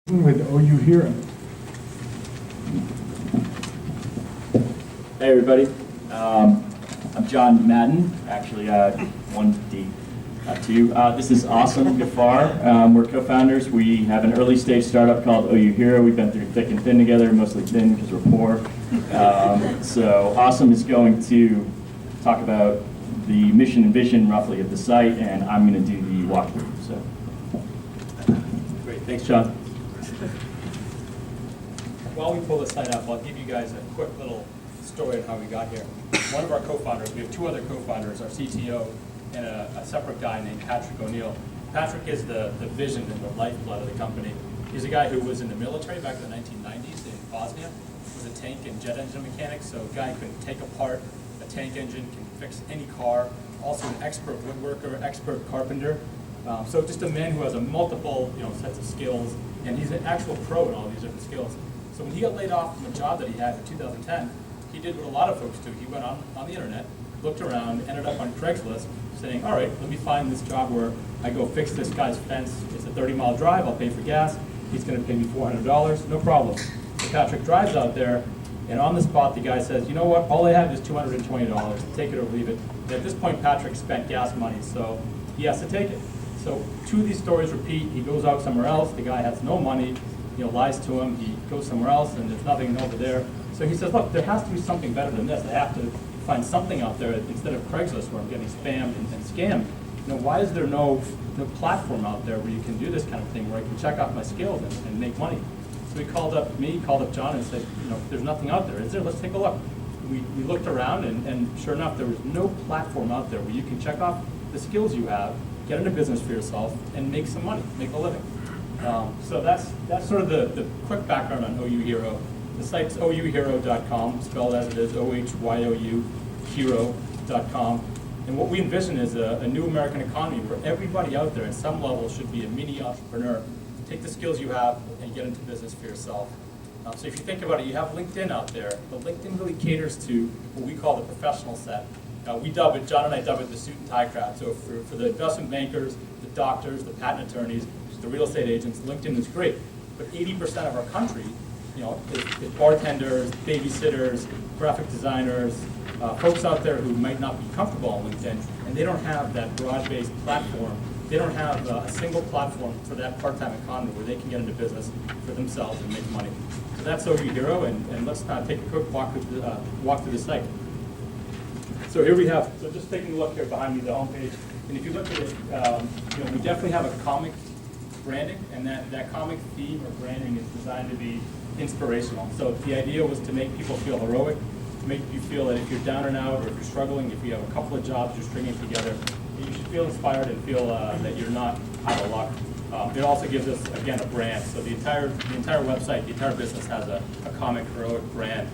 With OhYouHero. Hey everybody, I'm John Maden, actually 1D to you. This is Awesome Gafar. We're co-founders. We have an early stage startup called OhYouHero. We've been through thick and thin together, mostly thin because we're poor. So Awesome is going to talk about the mission and vision roughly of the site, and I'm going to do the walkthrough. So, great, thanks John. While we pull the site up, I'll give you guys a quick little story on how we got here. One of our co-founders, we have two other co-founders, our CTO and a separate guy named Patrick O'Neill. Patrick is the vision and the lifeblood of the company. He's a guy who was in the military back in the 1990s in Bosnia, was a tank and jet engine mechanic, so a guy who can take apart a tank engine, can fix any car, also an expert woodworker, expert carpenter. So just a man who has a multiple sets of skills, and he's an actual pro in all these different skills. So when he got laid off from a job that he had in 2010, he did what a lot of folks do. He went on the internet, looked around, ended up on Craigslist, saying, all right, let me find this job where I go fix this guy's fence. It's a 30-mile drive. I'll pay for gas. He's going to pay me $400. No problem. So Patrick drives out there, and on the spot, the guy says, you know what? All I have is $220. Take it or leave it. And at this point, Patrick spent gas money, so he has to take it. So two of these stories repeat. He goes out somewhere else. The guy has no money. Lies to him, he goes somewhere else, and there's nothing over there. So he says, look, there has to be something better than this. I have to find something out there instead of Craigslist where I'm getting spammed and scammed. Why is there no platform out there where you can do this kind of thing, where I can check off my skills and make money? So he called up John and said, there's nothing out there. Is there? Let's take a look. We looked around, and sure enough, there was no platform out there where you can check off the skills you have, get into business for yourself, and make some money, make a living. So that's sort of the quick background on OhYouHero. The site's OhYouHero.com, spelled as it is, OhYouHero.com. And what we envision is a new American economy where everybody out there at some level should be a mini entrepreneur. Take the skills you have and get into business for yourself. So if you think about it, you have LinkedIn out there, but LinkedIn really caters to what we call the professional set. We dub it, John and I dub it the suit and tie crowd. So for the investment bankers, the doctors, the patent attorneys, the real estate agents, LinkedIn is great, but 80% of our country, is bartenders, babysitters, graphic designers, folks out there who might not be comfortable on LinkedIn, and they don't have that broad-based platform. They don't have a single platform for that part-time economy where they can get into business for themselves and make money. So that's OhYouHero, and let's take a quick walk through the site. So here we have, so just taking a look here behind me, the homepage, and if you look at it, we definitely have a comic branding, and that comic theme or branding is designed to be inspirational. So the idea was to make people feel heroic, to make you feel that if you're down and out, or if you're struggling, if you have a couple of jobs you're stringing together, you should feel inspired and feel that you're not out of luck. It also gives us, again, a brand. So the entire website, the entire business has a comic heroic brand.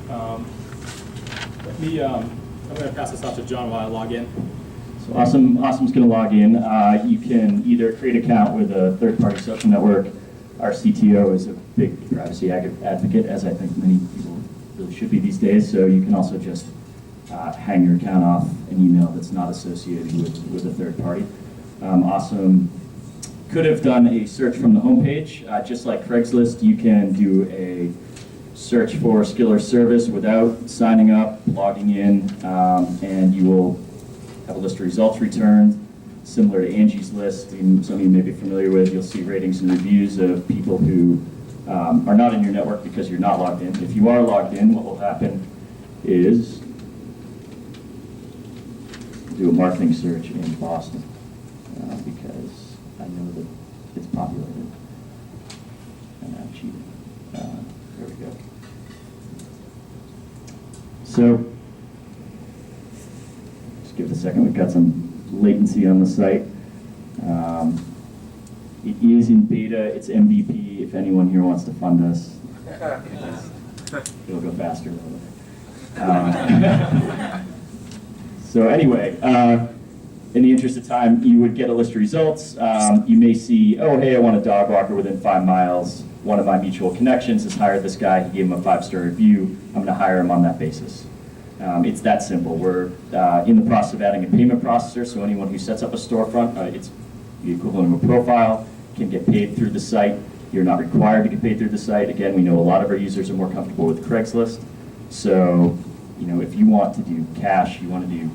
I'm going to pass this off to John while I log in. So Awesome's going to log in. You can either create an account with a third-party social network. Our CTO is a big privacy advocate, as I think many people really should be these days. So you can also just hang your account off an email that's not associated with a third party. Awesome could have done a search from the homepage. Just like Craigslist, you can do a search for skill or service without signing up, logging in, and you will have a list of results returned, similar to Angie's list. Some of you may be familiar with. You'll see ratings and reviews of people who are not in your network because you're not logged in. If you are logged in, what will happen is do a marketing search in Boston because I know that it's populated. And I'm cheating. There we go. So, just give it a second. We've got some latency on the site. It is in beta. It's MVP. If anyone here wants to fund us, it'll go faster. So anyway, in the interest of time, you would get a list of results. You may see, oh, hey, I want a dog walker within 5 miles. One of my mutual connections has hired this guy. He gave him a 5-star review. I'm going to hire him on that basis. It's that simple. We're in the process of adding a payment processor, so anyone who sets up a storefront, it's the equivalent of a profile, can get paid through the site, You're not required to get paid through the site. Again, we know a lot of our users are more comfortable with Craigslist. So, if you want to do cash, you want to do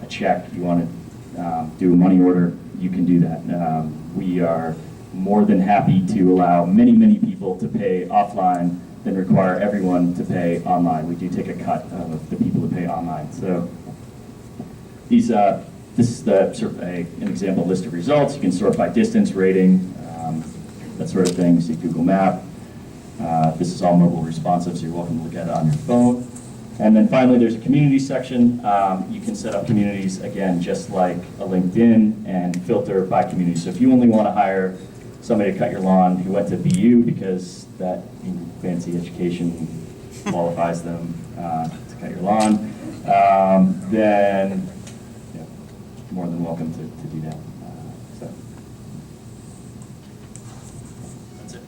a check, you want to do a money order, you can do that. We are more than happy to allow many, many people to pay offline than require everyone to pay online. We do take a cut of the people who pay online. So this is the sort of an example list of results. You can sort by distance, rating, that sort of thing. See Google Map. This is all mobile responsive, so you're welcome to look at it on your phone. And then finally, there's a community section. You can set up communities, again, just like a LinkedIn, and filter by community. So if you only want to hire somebody to cut your lawn who went to BU because that fancy education qualifies them to cut your lawn, then more than welcome to do that. So that's it.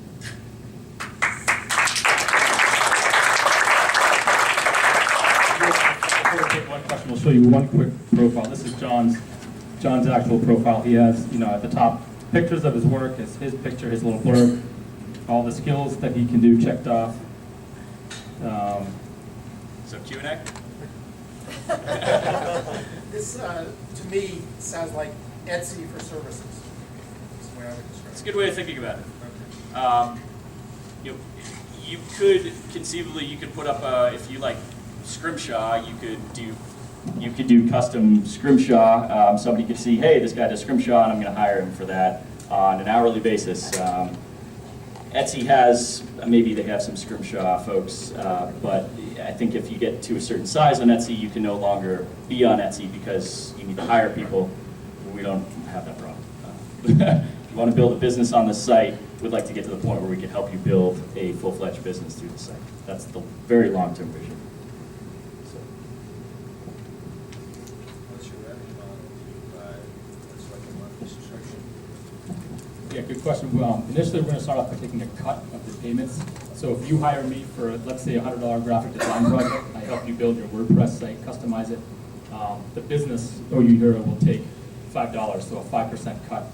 Before we take one question, we'll show you one quick profile. This is John's actual profile. He has, at the top, pictures of his work, his picture, his little blurb, all the skills that he can do checked off. So Q&A? This, to me, sounds like Etsy for services. That's the way I would describe it. It's a good way of thinking about it. You could conceivably, you could put up if you like scrimshaw, you could do custom scrimshaw. Somebody could see, hey, this guy does scrimshaw, and I'm going to hire him for that on an hourly basis. Etsy has, maybe they have some scrimshaw folks, but I think if you get to a certain size on Etsy, you can no longer be on Etsy because you need to hire people. We don't have that problem. If you want to build a business on the site, we'd like to get to the point where we can help you build a full-fledged business through the site. That's the very long-term vision. What's your revenue model? It's like a monthly subscription. Yeah, good question. Initially, we're going to start off by taking a cut of the payments. So if you hire me for, let's say, a $100 graphic design project, I help you build your WordPress site, customize it. The business, OhYouHero, will take $5, so a 5% cut.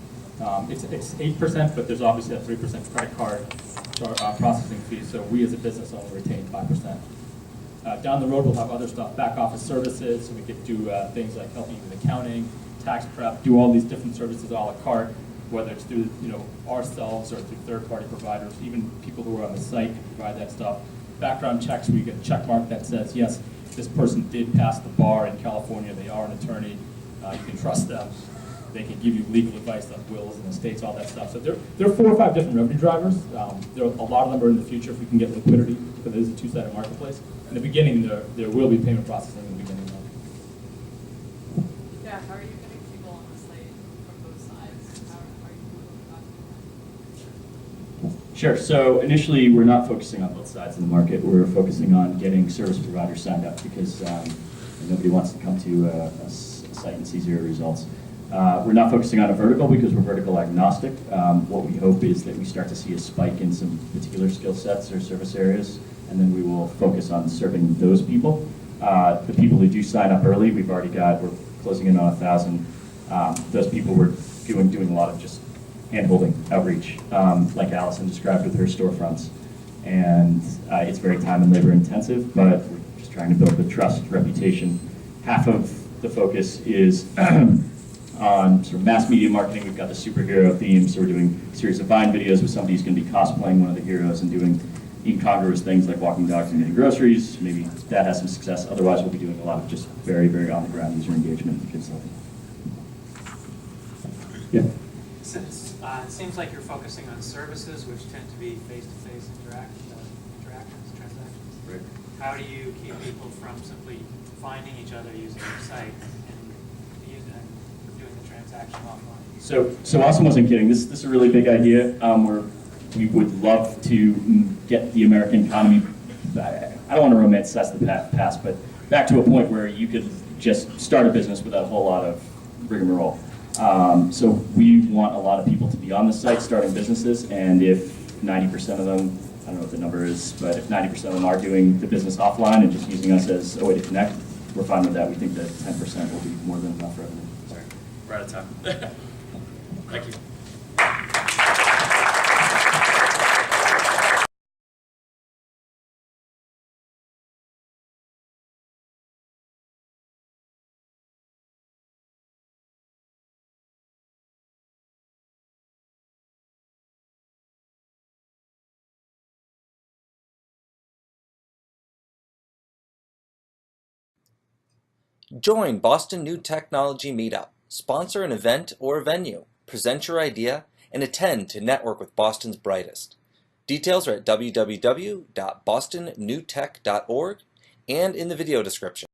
It's 8%, but there's obviously a 3% credit card processing fee, so we as a business only retain 5%. Down the road, we'll have other stuff, back office services, so we could do things like helping you with accounting, tax prep, do all these different services a la carte, whether it's through ourselves or through third-party providers, even people who are on the site can provide that stuff. Background checks, where you get a check mark that says, yes, this person did pass the bar in California, they are an attorney, you can trust them. They can give you legal advice on wills and estates, all that stuff. So there are 4 or 5 different revenue drivers. A lot of them are in the future if we can get liquidity, because it is a two-sided marketplace. In the beginning, there will be payment processing in the beginning. Yeah, how are you getting people on the site from both sides? How are you talking? Sure. So initially, we're not focusing on both sides of the market. We're focusing on getting service providers signed up because nobody wants to come to a site and see 0 results. We're not focusing on a vertical because we're vertical agnostic. What we hope is that we start to see a spike in some particular skill sets or service areas, and then we will focus on serving those people. The people who do sign up early, we're closing in on 1,000. Those people we're doing a lot of just hand-holding outreach, like Allison described with her storefronts. And it's very time and labor intensive, but we're just trying to build the trust, reputation. Half of the focus is on sort of mass media marketing. We've got the superhero theme, so we're doing a series of Vine videos with somebody who's going to be cosplaying one of the heroes and doing incongruous things like walking dogs and getting groceries. Maybe that has some success. Otherwise, we'll be doing a lot of just very, very on-the-ground user engagement and consulting. Yeah. Since it seems like you're focusing on services, which tend to be face-to-face interactions, transactions. Right. How do you keep people from simply finding each other using your site and doing the transaction offline? So Austin wasn't kidding. This is a really big idea. We would love to get the American economy, I don't want to romanticize the past, but back to a point where you could just start a business without a whole lot of rigmarole. So we want a lot of people to be on the site starting businesses, and if 90% of them, I don't know what the number is, but if 90% of them are doing the business offline and just using us as a way to connect, we're fine with that. We think that 10% will be more than enough revenue. Sorry, we're out of time. Thank you. Join Boston New Technology Meetup. Sponsor an event or a venue. Present your idea and attend to network with Boston's brightest. Details are at www.bostonnewtech.org and in the video description.